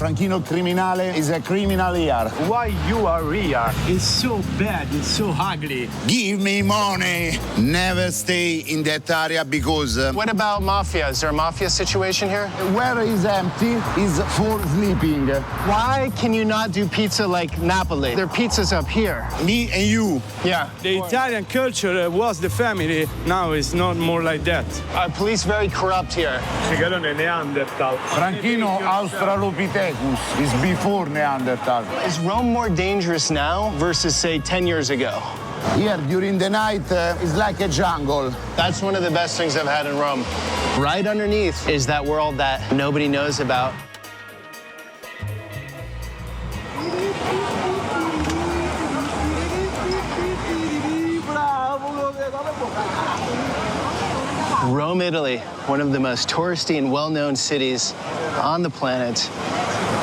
Franchino criminale is a criminal here. Why you are here? It's so bad, it's so ugly. Give me money. Never stay in that area because... What about mafia? Is there a mafia situation here? where is empty is for sleeping. Why can you not do pizza like Napoli? Their pizza's up here. Me and you. Yeah. The Italian culture was the family. Now it's not more like that. Are police very corrupt here? Cicalone Neanderthal. Franchino Australopithecus is before Neanderthal. Is Rome more dangerous now versus, say, 10 years ago? Here during the night it's like a jungle. That's one of the best things I've had in Rome. Right underneath is that world that nobody knows about. Rome, Italy, one of the most touristy and well-known cities on the planet.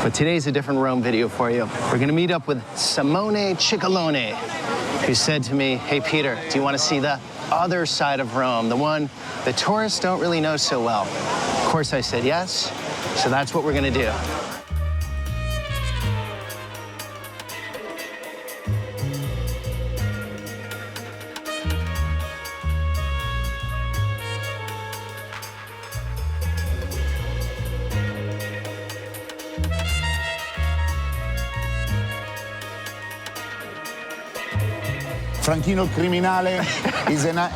But today's a different Rome video for you. We're gonna meet up with Simone Cicalone, who said to me, hey, Peter, do you wanna see the other side of Rome, the one the tourists don't really know so well? Of course I said yes, so that's what we're gonna do. Franchino criminale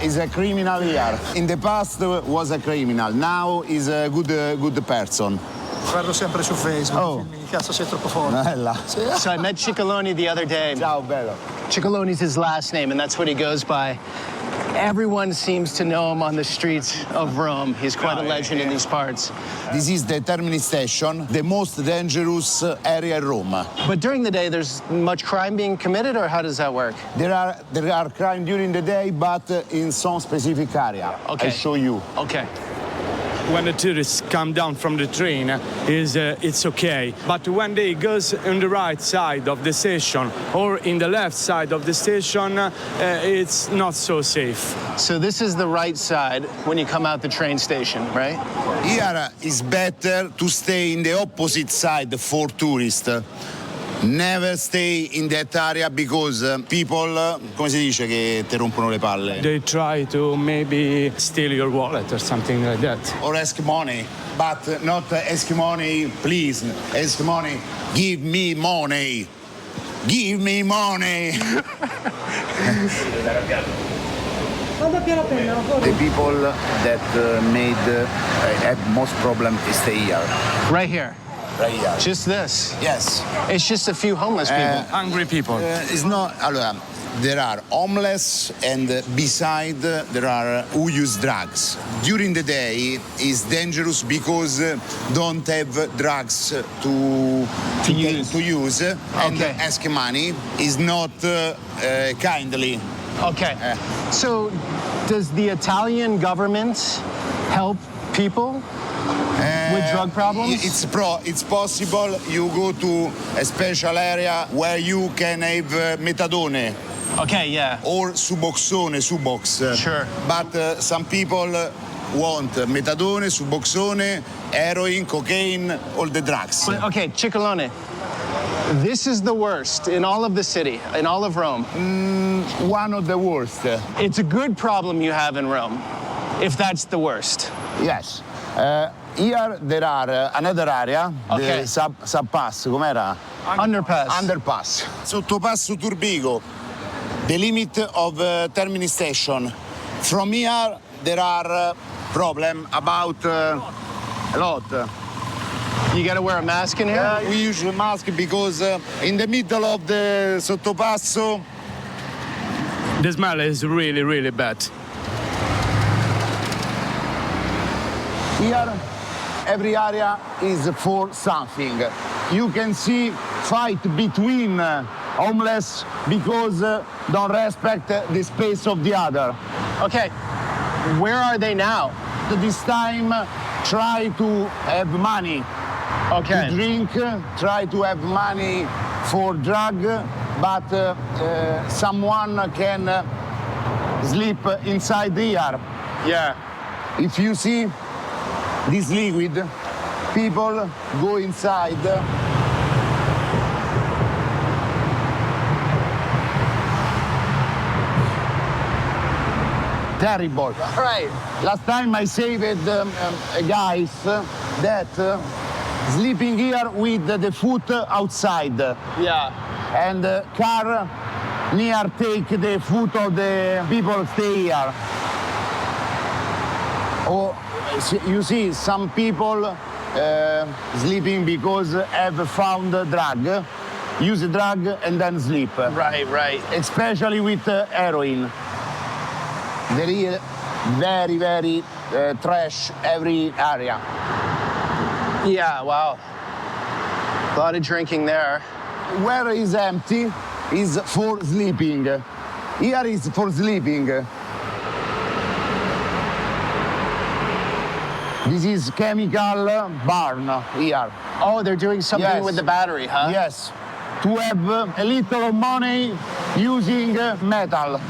is a criminal here. In the past was a criminal, now is a good person. Guardo sempre su Facebook, Oh. mi cazzo sei troppo forte. Bella. So I met Cicalone the other day. Ciao, bello. Ciccalone's his last name, and that's what he goes by. Everyone seems to know him on the streets of Rome. He's quite a legend in these parts. This is the terminal station, the most dangerous area in Rome. But during the day, there's much crime being committed, or how does that work? There are crime during the day, but in some specific area. Okay. I show you. Okay. When the tourists come down from the train, it's okay. But when they goes on the right side of the station or in the left side of the station, it's not so safe. So this is the right side when you come out the train station, right? Here is better to stay in the opposite side for tourists. Never stay in that area because people, come si dice che ti rompono le palle? They try to maybe steal your wallet or something like that. Or ask money, but not ask money, please. Ask money, give me money. Give me money. The people that have most problem stay here. Right here. Right here. Just this. Yes. It's just a few homeless people. Hungry people. It's not. Allora, there are homeless, and beside there are who use drugs. During the day, it's dangerous because don't have drugs to use, and Okay. ask money is not kindly. Okay. So does the Italian government help people with drug problems? It's possible you go to a special area where you can have methadone. Okay, yeah. Or Subox. Sure. But some people want methadone, Suboxone, heroin, cocaine, all the drugs. But, okay, Cicalone, this is the worst in all of the city, in all of Rome. One of the worst. It's a good problem you have in Rome, if that's the worst. Yes. Here there are another area, Okay. the subpass, com'era? Underpass. Underpass. Sottopasso Turbigo, the limit of terminal station. From here there are problem about a lot. You gotta wear a mask in here? We use a mask because in the middle of the Sottopasso, The smell is really, really bad. here every area is for something. You can see fight between homeless because don't respect the space of the other. Okay, where are they now? This time try to have money Okay. to drink, try to have money for drug, but someone can sleep inside here. Yeah. If you see this liquid, people go inside Terrible. Right. Last time I saved guys that sleeping here with the foot outside. Yeah. And car near take the foot of the people stay here. Or you see some people sleeping because have found a drug, use a drug and then sleep. Right, right. Especially with heroin. There is very, very trash every area. Yeah, wow. A lot of drinking there. Where is empty is for sleeping. Here is for sleeping. This is chemical barn here. Oh, they're doing something Yes. with the battery, huh? Yes, to have a little money using metal.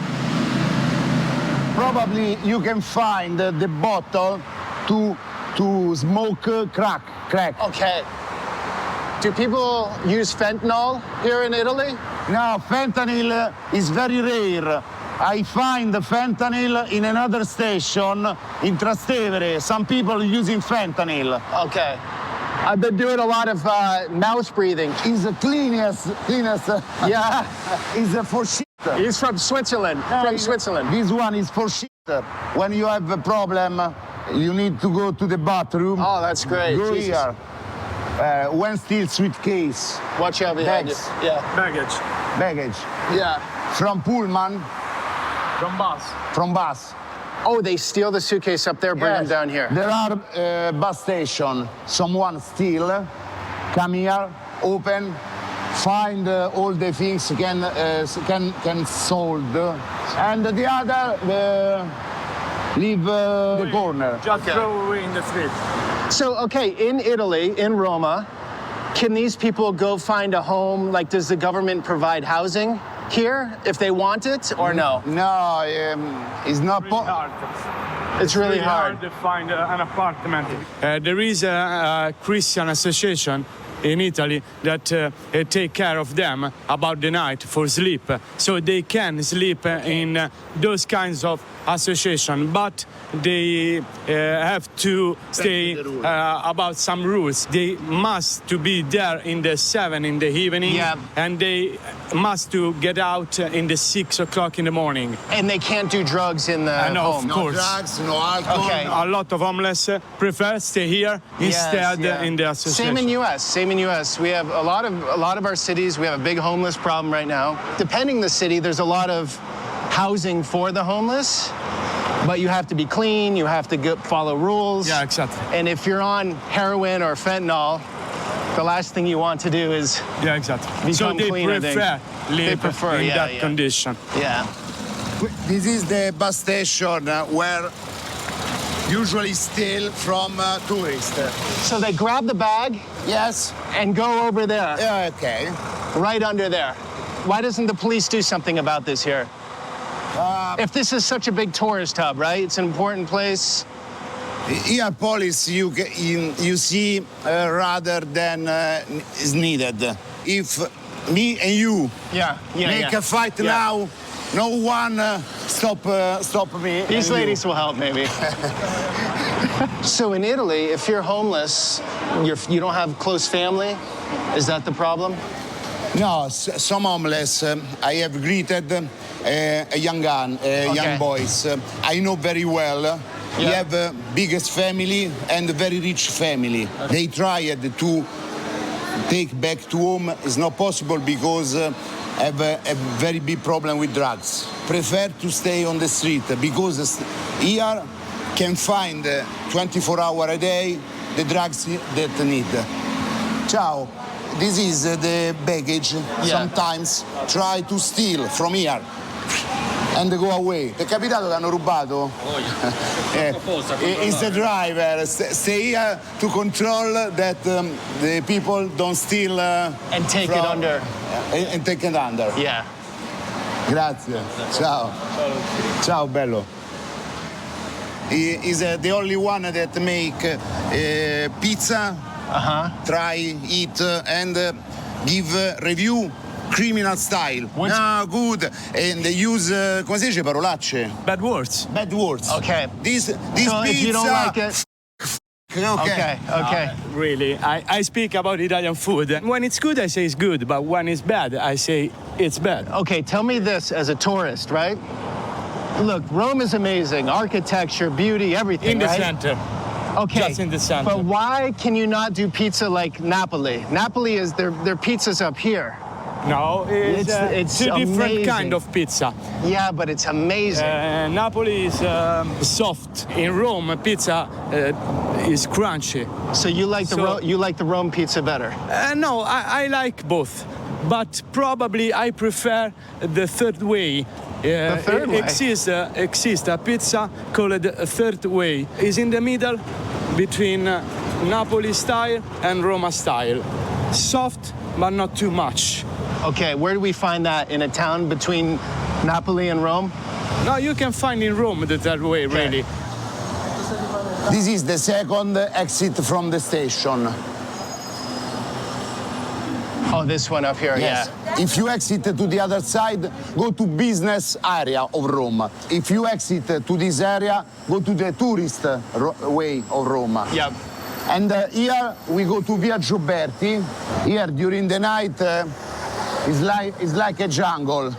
Probably you can find the bottle to smoke crack. Okay. Do people use fentanyl here in Italy? Now, fentanyl is very rare. I find the fentanyl in another station in Trastevere. Some people using fentanyl. Okay. I've been doing a lot of mouse breathing. Is the cleanest. Yeah. Is for shit. He's from Switzerland. From Switzerland. This one is for shit. When you have a problem, you need to go to the bathroom. Oh, that's great. Go Jesus. here. When still suitcase. Watch out behind you. Bags. Yeah. Baggage. Yeah. From Pullman, from bus. Oh, they steal the suitcase up there, bring them Yes. down here. There are bus station. Someone steal, come here, open, find all the things can sold, and the other leave the corner. Just Okay. throw away in the street. So, okay, in Italy, in Roma, can these people go find a home? Like, does the government provide housing here if they want it, or no? No, it's not. Really hard. It's really hard. to find an apartment. There is a Christian association in Italy that take care of them about the night for sleep, so they can sleep in those kinds of association, but they have to stay about some rules. They must to be there in the 7 in the evening, Yeah. and they must to get out in the 6 o'clock in the morning. And they can't do drugs in the No, home. of course. Drugs, no alcohol. Okay. A lot of homeless prefer stay here instead in the association. Same in U.S. Same in U.S. We have a lot of our cities. We have a big homeless problem right now. Depending the city, there's a lot of housing for the homeless, but you have to be clean. You have to follow rules. Yeah, exactly. And if you're on heroin or fentanyl, the last thing you want to do is Yeah, exactly. become So they clean, I think. prefer live They prefer, in yeah, that yeah. condition. yeah. This is the bus station where usually steal from tourists. So they grab the bag Yes. and go over there, Okay. right under there. Why doesn't the police do something about this here? If this is such a big tourist hub, right? It's an important place. Here, police you see rather than is needed. If me and you Yeah, make a fight Yeah. now, no one stop me. These and ladies will help, maybe. So in Italy, if you're homeless, you don't have close family, is that the problem? You. No, some homeless. I have greeted a young boys. I know very well. He Yeah. have biggest family and a very rich family. They tried to take back to home. It's not possible because have a very big problem with drugs. Prefer to stay on the street because here can find 24 hours a day the drugs that need. Ciao. This is the baggage. Yeah. Sometimes try to steal from here and go away. Ti è capitato che hanno rubato? It's the driver. Stay here to control that the people don't steal. And take it under. And take it under. Yeah. Grazie. Ciao. Ciao, bello. He is the only one that make pizza. Uh-huh. Try, eat, and give review criminal style. No, good. And they use, come si dice, parolacce? Bad words. Bad words. Okay. This So pizza. if you don't like it, Okay. okay. Really, I speak about Italian food. When it's good, I say it's good, but when it's bad, I say it's bad. Okay, tell me this as a tourist, right? Look, Rome is amazing. Architecture, beauty, everything, In the right? center. Okay. Just in the center. But why can you not do pizza like Napoli? Napoli is their pizza's up here. No, it's two different amazing. kind of pizza. Yeah, but it's amazing. Napoli is soft. In Rome, pizza is crunchy. So you like So- you like the Rome pizza better? No, I like both, but probably I prefer the third way. The third way? Exists a pizza called a third way. It's in the middle between Napoli style and Roma style. Soft, but not too much. Okay, where do we find that? In a town between Napoli and Rome? No, you can find in Rome the third way, really. This is the second exit from the station. Oh, this one up here, Yes. yeah. If you exit to the other side, go to business area of Rome. If you exit to this area, go to the tourist way of Rome. Yep. And here we go to Via Gioberti. Here during the night, it's like a jungle.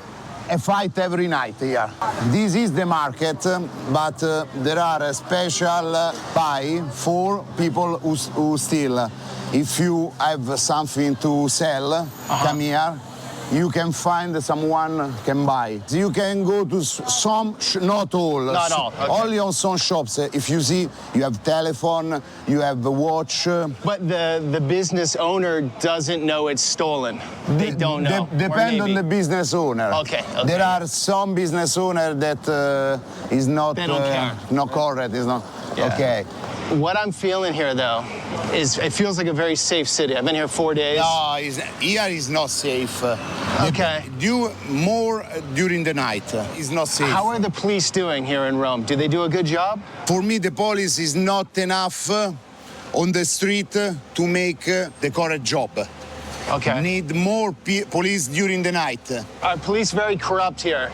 A fight every night here. This is the market, but there are a special pie for people who steal. If you have something to sell, come here. You can find someone can buy. You can go to some, not all. Not all, okay. Only on some shops. If you see, you have telephone, you have a watch. But the business owner doesn't know it's stolen. They don't know. Or Depend on maybe- the business owner. Okay, okay. There are some business owner that is not They don't care. not correct. Is not Yeah. okay. What I'm feeling here, though, is it feels like a very safe city. I've been here 4 days. No, here is not safe. Okay. More during the night. It's not safe. How are the police doing here in Rome? Do they do a good job? For me, the police is not enough on the street to make the correct job. Okay. Need more police during the night. Are police very corrupt here?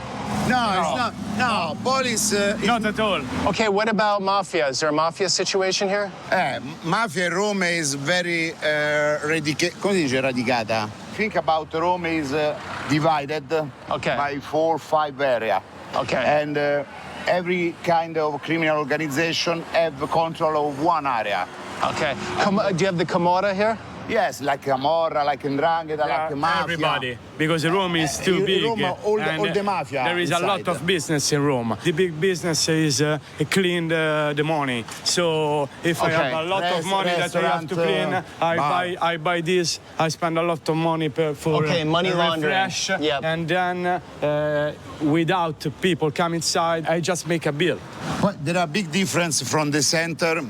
No, it's not. No, police. Not at all. Okay, what about mafia? Is there a mafia situation here? Mafia in Rome is very come si dice radicata? Think about Rome is divided Okay. by 4 or 5 areas. Okay. And every kind of criminal organization have control of one area. Okay. Do you have the Camorra here? Yes, like Camorra, like Ndrangheta, like Mafia. Everybody, because Rome is too in big. Rome, and all the mafia There is a lot inside. of business in Rome. The big business is clean the money. So if I Okay. have a lot of money that I have to clean, Restaurant, I buy this. I spend a lot of money for Okay, money laundering. refresh, Yep. and then without people come inside, I just make a bill. But there are big difference from the center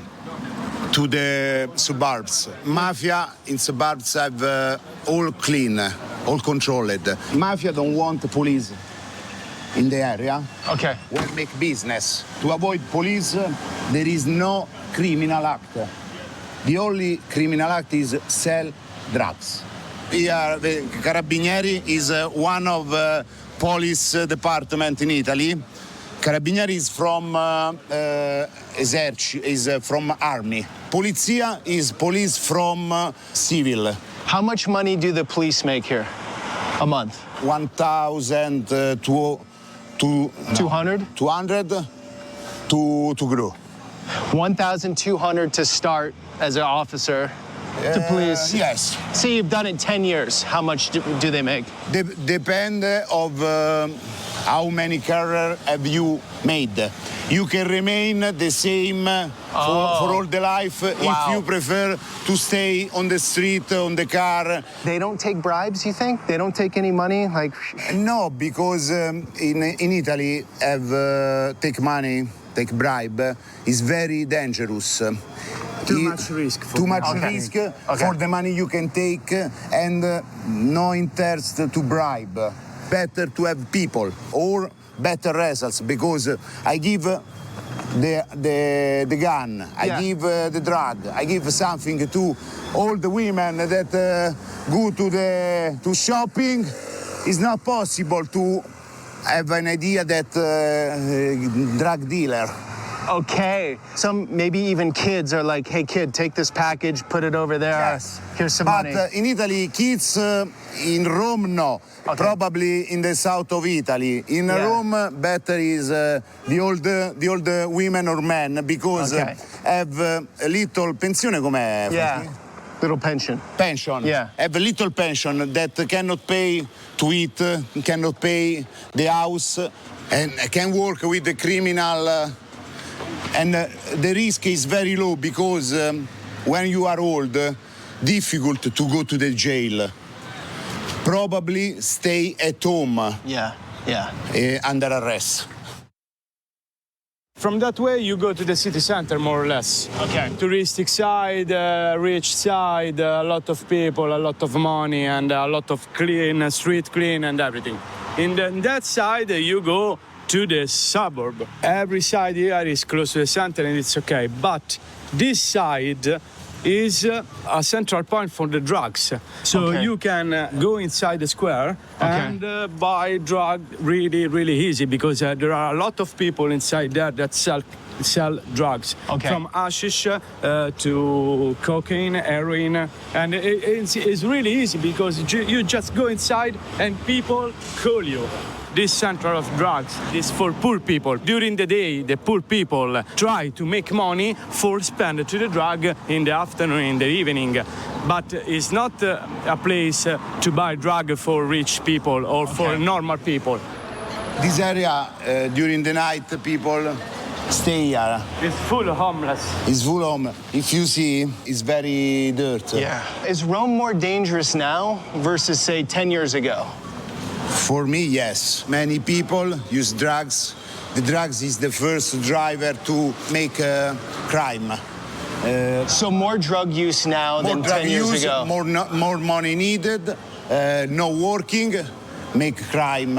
to the suburbs. Mafia in suburbs have all clean, all controlled. Mafia don't want police in the area. Okay. Want make business. To avoid police, there is no criminal act. The only criminal act is sell drugs. Here, the Carabinieri is one of police department in Italy. Carabinieri is from from army. Polizia is police from civil. How much money do the police make here a month? 1,000 to 200? 200 to grow. 1,200 to start as an officer to police. Yes. Say you've done it 10 years. How much do they make? Depend of how many career have you made. You can remain the same for all the life if you prefer to stay on the street, on the car. They don't take bribes, you think? They don't take any money? Like, No, because in Italy, take money, take bribe is very dangerous. Too much risk for Too much Okay. risk for the money you can take and no interest to bribe. Better to have people or better results because I give the gun, I give the drug, I give something to all the women that go to shopping it's not possible to have an idea that drug dealer. Okay. Some maybe even kids are like, hey kid, take this package, put it over there. Yes. Here's some But money. in Italy, kids in Rome, no. Okay. Probably in the south of Italy. In Yeah. Rome, better is the old women or men because Okay. have a little pensione com'è? Yeah. Little pension. Pension. Yeah. Have a little pension that cannot pay to eat, cannot pay the house, and can work with the criminal. And the risk is very low because when you are old, difficult to go to the jail. Probably stay at home Yeah. Yeah. under arrest. From that way, you go to the city center, more or less. Okay. Touristic side, rich side, a lot of people, a lot of money, and a lot of clean, street clean, and everything. In that side, you go to the suburb. Every side here is close to the center, and it's okay. But this side is a central point for the drugs. So Okay. you can go inside the square and buy drug really easy because there are a lot of people inside there that sell drugs. Okay. From hashish to cocaine, heroin, and it's really easy because you just go inside and people call you. This center of drugs is for poor people. During the day, the poor people try to make money for spend to the drug in the afternoon, in the evening. But it's not a place to buy drug for rich people or for normal people. This area, during the night, people stay here. It's full of homeless. It's full of, if you see, it's very dirty. Yeah. Is Rome more dangerous now versus, say, 10 years ago? For me, yes. Many people use drugs. The drugs is the first driver to make a crime. So more drug use now More than drug 10 years use, ago? more money needed, no working, make crime.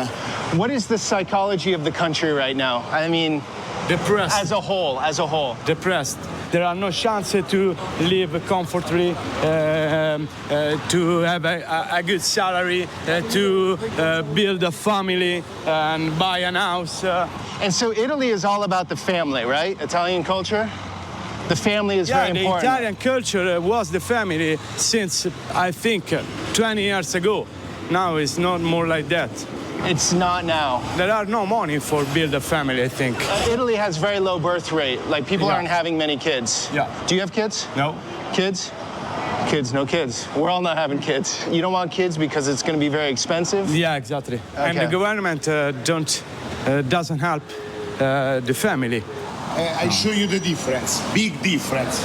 What is the psychology of the country right now? I mean, Depressed. as a whole. Depressed. There are no chances to live comfortably, to have a good salary, to build a family and buy an house. And so Italy is all about the family, right? Italian culture? The family is very the important. Italian culture was the family since, I think, 20 years ago. Now it's not more like that. It's not now. There are no money for build a family, I think. Italy has very low birth rate. Like, people Yeah. aren't having many kids. Yeah. Do you have kids? No. Kids? Kids, no kids. We're all not having kids. You don't want kids because it's going to be very expensive? Yeah, exactly. And Okay. the government doesn't help the family. I show you the difference, big difference.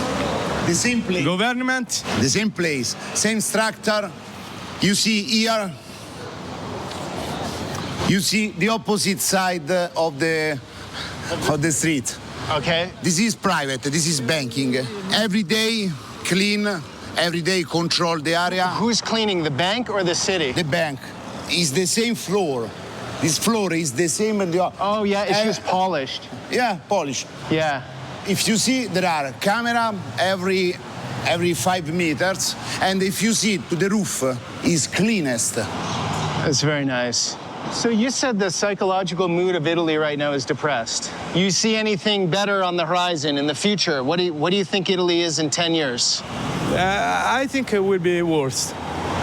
The same place. Government, The same place, same structure. You see here, you see the opposite side of the street. Okay. This is private, this is banking. Every day clean, every day control the area. Who's cleaning, the bank or the city? The bank is the same floor. This floor is the same. Oh, yeah, it's just polished. Yeah, polished. Yeah. If you see, there are camera every 5 meters, and if you see to the roof is cleanest. That's very nice. So you said the psychological mood of Italy right now is depressed. You see anything better on the horizon in the future? What do you think Italy is in 10 years? I think it will be worse.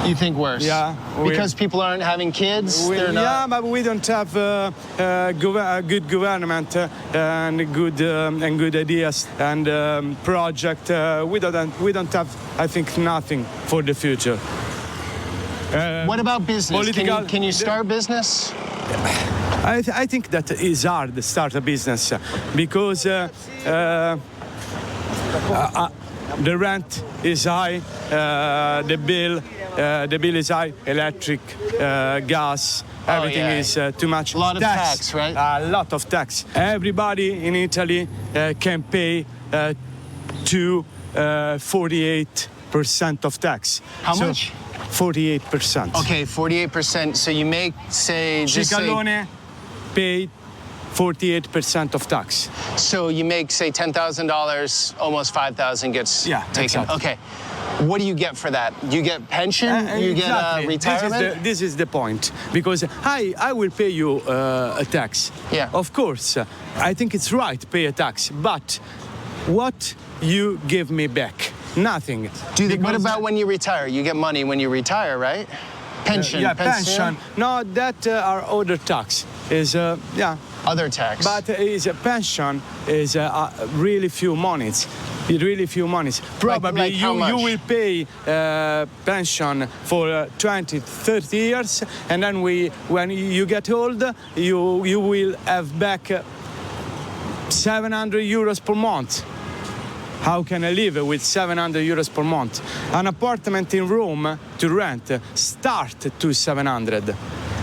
You think worse? Yeah. Because people aren't having kids? They're not... Yeah, but we don't have a good government and good ideas and project. We don't have, I think, nothing for the future. What about business? Political- Can you start business? I think that is hard to start a business because the rent is high, the bill is high, electric, gas, everything yeah. is too much. A lot of tax, right? A lot of tax. Everybody in Italy can pay to 48% of tax. How much? 48%. Okay, 48%. So you make, say, just say, Cicalone paid 48% of tax. so you make, say, $10,000, almost $5,000 gets Yeah, taken. exactly. Okay. What do you get for that? You get pension? You get Exactly. retirement? This is the point, because I will pay you a tax. Yeah. Of course, I think it's right to pay a tax, but what you give me back? Nothing. What Because- about when you retire? You get money when you retire, right? Pension. Yeah, pension. No, that are other tax. Is yeah. Other tax. But is a pension is really few monies. Really few monies. Probably like how much? you will pay pension for 20, 30 years, and then when you get old, you will have back 700 euros per month. How can I live with 700 euros per month? An apartment in Rome to rent start to 700.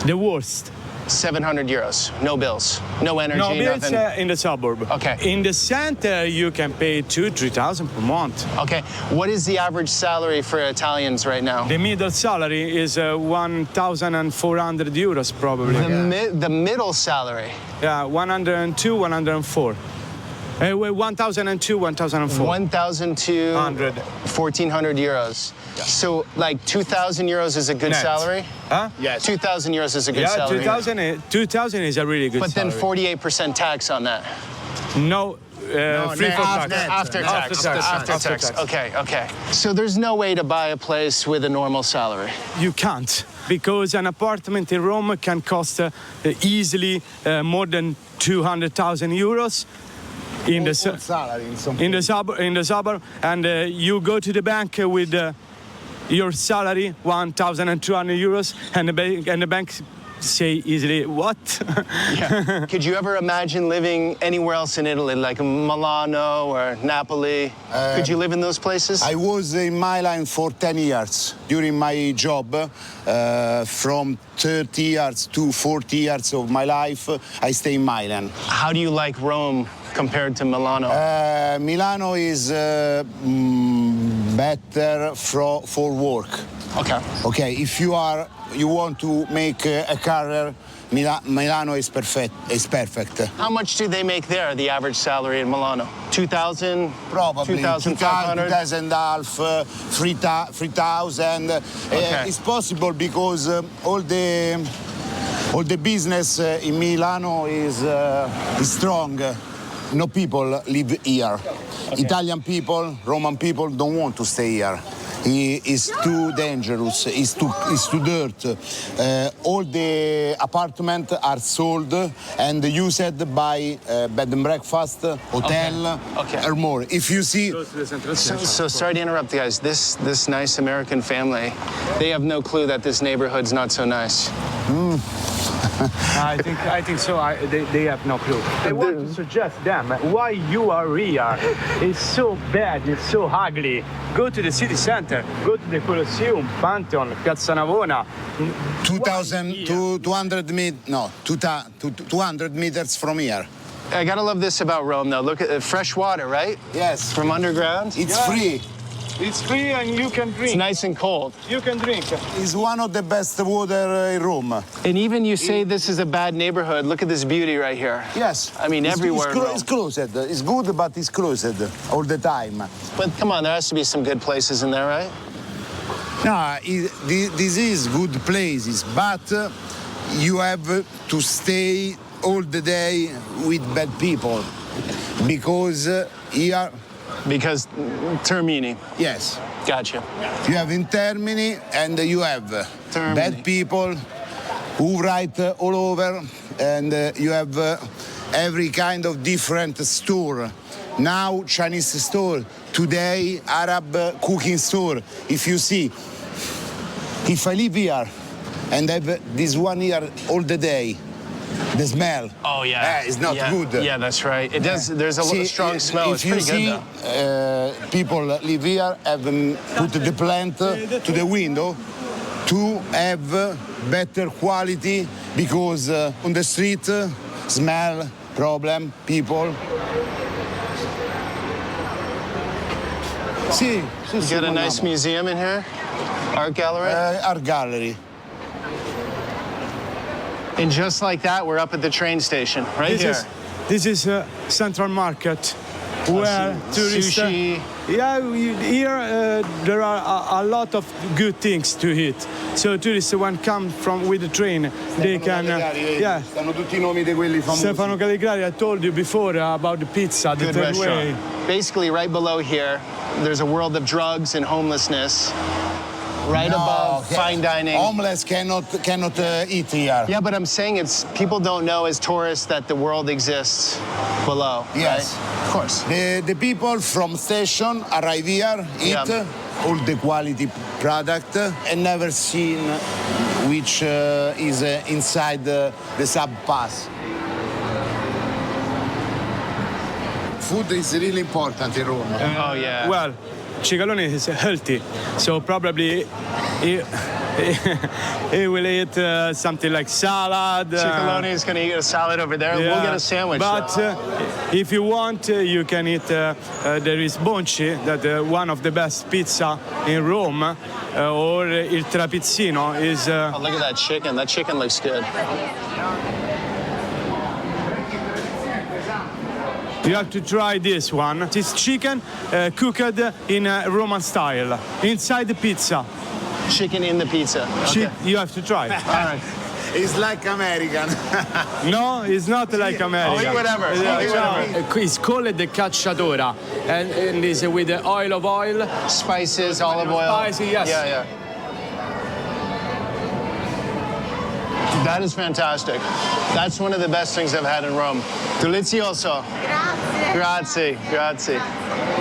The worst. 700 euros. No bills. No energy, No bills nothing. in the suburb. Okay. In the center, you can pay 2,000-3,000 per month. Okay. What is the average salary for Italians right now? The middle salary is 1,400 euros probably. The middle salary. Yeah, 102, 104. 1,002, 1,004. 1,000 to 1,400 euros. So like 2,000 euros is a good Net. salary? Huh? Yes. 2,000 euros is a good Yeah, salary. 2,000 is a really good But then salary. 48% tax on that. No, free net. for After tax. tax. After tax. Okay, okay. So there's no way to buy a place with a normal salary. You can't, because an apartment in Rome can cost easily more than 200,000 euros. In the salary in some in the suburb, and you go to the bank with your salary 1,200 euros, and the bank say easily what? Yeah. Could you ever imagine living anywhere else in Italy, like Milano or Napoli? Could you live in those places? I was in Milan for 10 years. During my job, from 30 years to 40 years of my life, I stay in Milan. How do you like Rome compared to Milano? Milano is better for work. Okay. Okay, if you want to make a career, Milano is perfect. How much do they make there, the average salary in Milano? 2,000? Probably 2,500? 2,500, 3,000. Okay. It's possible because all the business in Milano is strong. No people live here. Okay. Italian people, Roman people don't want to stay here. It's too dangerous. It's too dirt. All the apartments are sold and used by bed and breakfast, hotel, Okay. or more. If you see, So sorry to interrupt, guys. This nice American family, they have no clue that this neighborhood's not so nice. I think so. They have no clue. I want to suggest them why you are here. It's so bad. It's so ugly. Go to the city center. Go to the Colosseum, Pantheon, Piazza Navona. 2,000 to 200 meters from here. I gotta love this about Rome, though. Look at fresh water, right? Yes, From underground. it's Yeah. free. It's free and you can drink. It's nice and cold. You can drink. It's one of the best water in Rome. And even you say this is a bad neighborhood. Look at this beauty right here. Yes. I mean, everywhere in Rome. It's closed. It's good, but it's closed all the time. But come on, there has to be some good places in there, right? No, this is good places, but you have to stay all the day with bad people because here, Because Termini. yes, Gotcha. you have in Termini and you have Termini. bad people who write all over, and you have every kind of different store. Now Chinese store, today Arab cooking store. If you see, if I live here and have this one here all the day, the smell. Oh yeah. It's not Yeah. good. Yeah, that's right. It does. There's a See, strong smell. It's If you pretty see, good though. people live here, have put the plant to the window to have better quality because on the street, smell, problem, people. See, You got a nice museum in here, art gallery, art gallery. and just like that, we're up at the train station right here. This is Central Market, where tourists. Sushi. Yeah, here there are a lot of good things to eat. So tourists when come from with the train, they can. Yeah. Stanno tutti i nomi di quelli famosi. Stefano Calligrari, I told you before about the pizza, the Good third restaurant. way. Basically, right below here, there's a world of drugs and homelessness. Right above fine dining. Homeless cannot eat here. Yeah, but I'm saying it's people don't know as tourists that the world exists below. Yes. Right? Of course. The people from station arrive here, eat all the quality product, and never seen which is inside the sub pass. Food is really important in Rome. Oh yeah. Well, cicalone is healthy, so probably he will eat something like salad. Cicalone is going to eat a salad over there. Yeah. We'll get a sandwich. But if you want, you can eat. There is Bonci, that one of the best pizza in Rome, or il trapizzino is. Oh, look at that chicken. That chicken looks good. You have to try this one. It's chicken cooked in Roman style inside the pizza. Chicken in the pizza. Okay. You have to try. All right. It's like American. No, it's not like American. Eat whatever. Eat whatever. It's called the cacciatora, and it's with the oil. Spices, olive oil. Spicy, yes. Yeah. That is fantastic. That's one of the best things I've had in Rome. Delizioso. Grazie.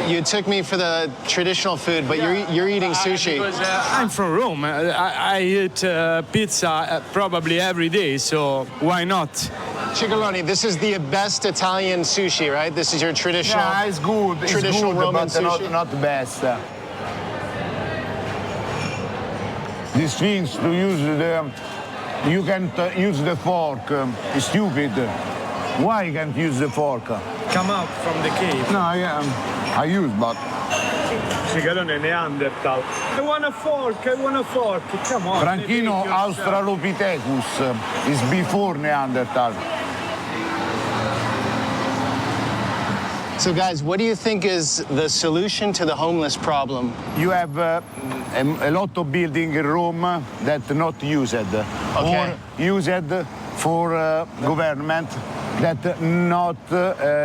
You took me for the traditional food, but you're eating sushi. Because, I'm from Rome. I eat pizza probably every day, so why not? Cicalone, this is the best Italian sushi, right? This is your traditional. Yeah, it's good. Traditional it's good, Roman but sushi? not best. These things to use you can't use the fork. It's stupid. Why can't use the fork? Come out from the cave. No, I use, but Cicalone Neanderthal. I want a fork. Come on. Franchino Australopithecus is before Neanderthal. So guys, what do you think is the solution to the homeless problem? You have a lot of buildings in Rome that not used, or used for government that not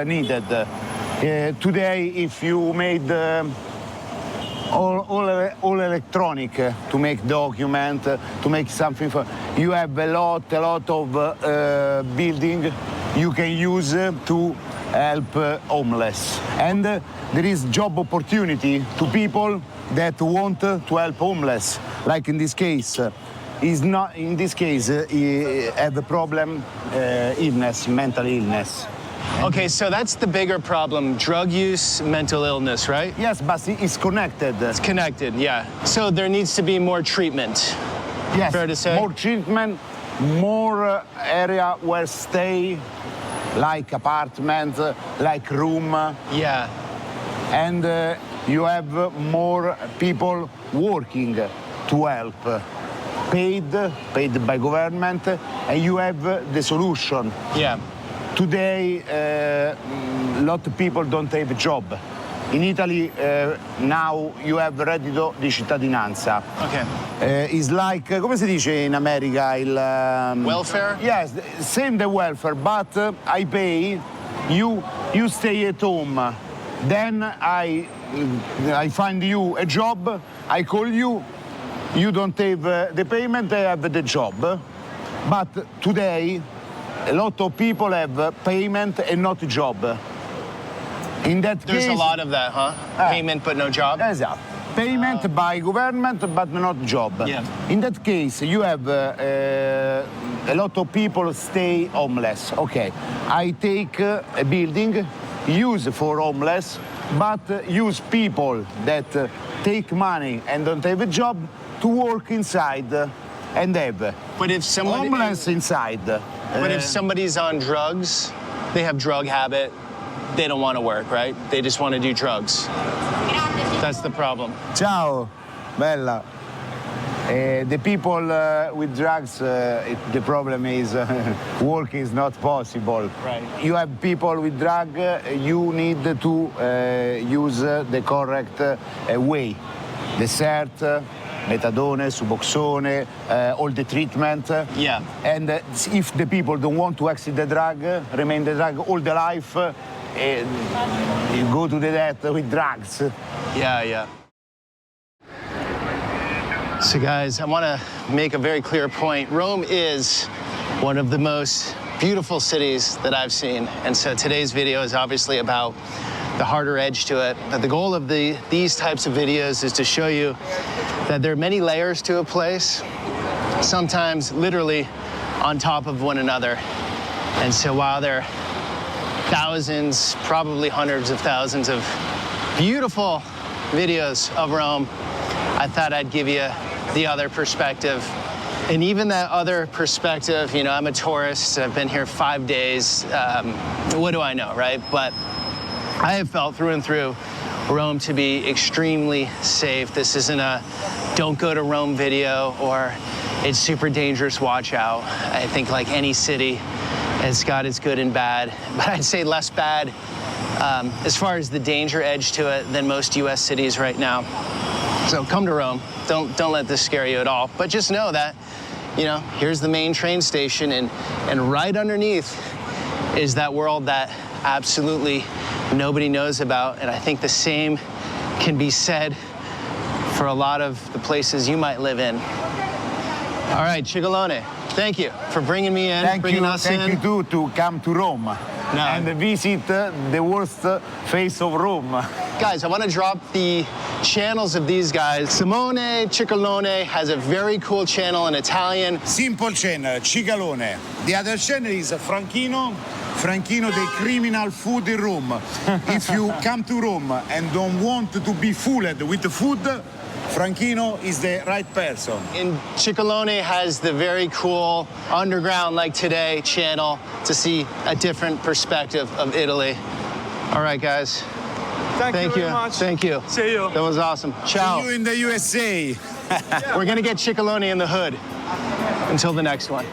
needed. Today, if you made all electronic to make document, to make something for, you have a lot of building you can use to help homeless. And there is job opportunity to people that want to help homeless. Like in this case, he have a problem, illness, mental illness. Okay, so that's the bigger problem, drug use, mental illness, right? Yes, but it's connected. It's connected, yeah. So there needs to be more treatment. Yes, fair to say? more treatment, more area where stay, like apartment, like room. Yeah. And you have more people working to help, paid by government, and you have the solution. Yeah. Today, a lot of people don't have a job. In Italy, now you have reddito di cittadinanza. Okay. It's like, come si dice in America? Welfare? Yes, same the welfare, but I pay, you stay at home. Then I find you a job, I call you, you don't have the payment, I have the job. But today, a lot of people have payment and not a job. In that There's case, a lot of that, huh? Payment but no job? Exactly. Payment by government but not job. Yeah. In that case, you have a lot of people stay homeless. Okay, I take a building, use for homeless, but use people that take money and don't have a job to work inside and have But if somebody, homeless inside. But if somebody's on drugs, they have drug habit, they don't want to work, right? They just want to do drugs. That's the problem. Ciao, bella. The people with drugs, the problem is walking is not possible. Right. You have people with drug, you need to use the correct way. Dessert, methadone, suboxone, all the treatment. Yeah. And if the people don't want to exit the drug, remain the drug all the life, you go to the death with drugs. Yeah. So guys, I want to make a very clear point. Rome is one of the most beautiful cities that I've seen. And so today's video is obviously about the harder edge to it. But the goal of these types of videos is to show you that there are many layers to a place, sometimes literally on top of one another. And so while there are thousands, probably hundreds of thousands of beautiful videos of Rome, I thought I'd give you the other perspective. And even that other perspective, you know, I'm a tourist, I've been here 5 days, what do I know, right? But I have felt through and through Rome to be extremely safe. This isn't a don't go to Rome video or it's super dangerous, watch out. I think like any city, it's got its good and bad, but I'd say less bad as far as the danger edge to it than most US cities right now. So come to Rome. Don't let this scare you at all. But just know that, you know, here's the main train station, and right underneath is that world that absolutely nobody knows about. And I think the same can be said for a lot of the places you might live in. All right, Cicalone, thank you for bringing me in, bringing us in. Thank you too to come to Rome and visit the worst face of Rome. Guys, I want to drop the channels of these guys. Simone Cicalone has a very cool channel in Italian. Simple channel, Cicalone. The other channel is Franchino, the criminal food in Rome. If you come to Rome and don't want to be fooled with the food, Franchino is the right person. And Cicalone has the very cool underground, like today, channel to see a different perspective of Italy. All right, guys. Thank you very much. Thank you. See you. That was awesome. Ciao. See you in the USA. We're going to get Cicalone in the hood. Until the next one.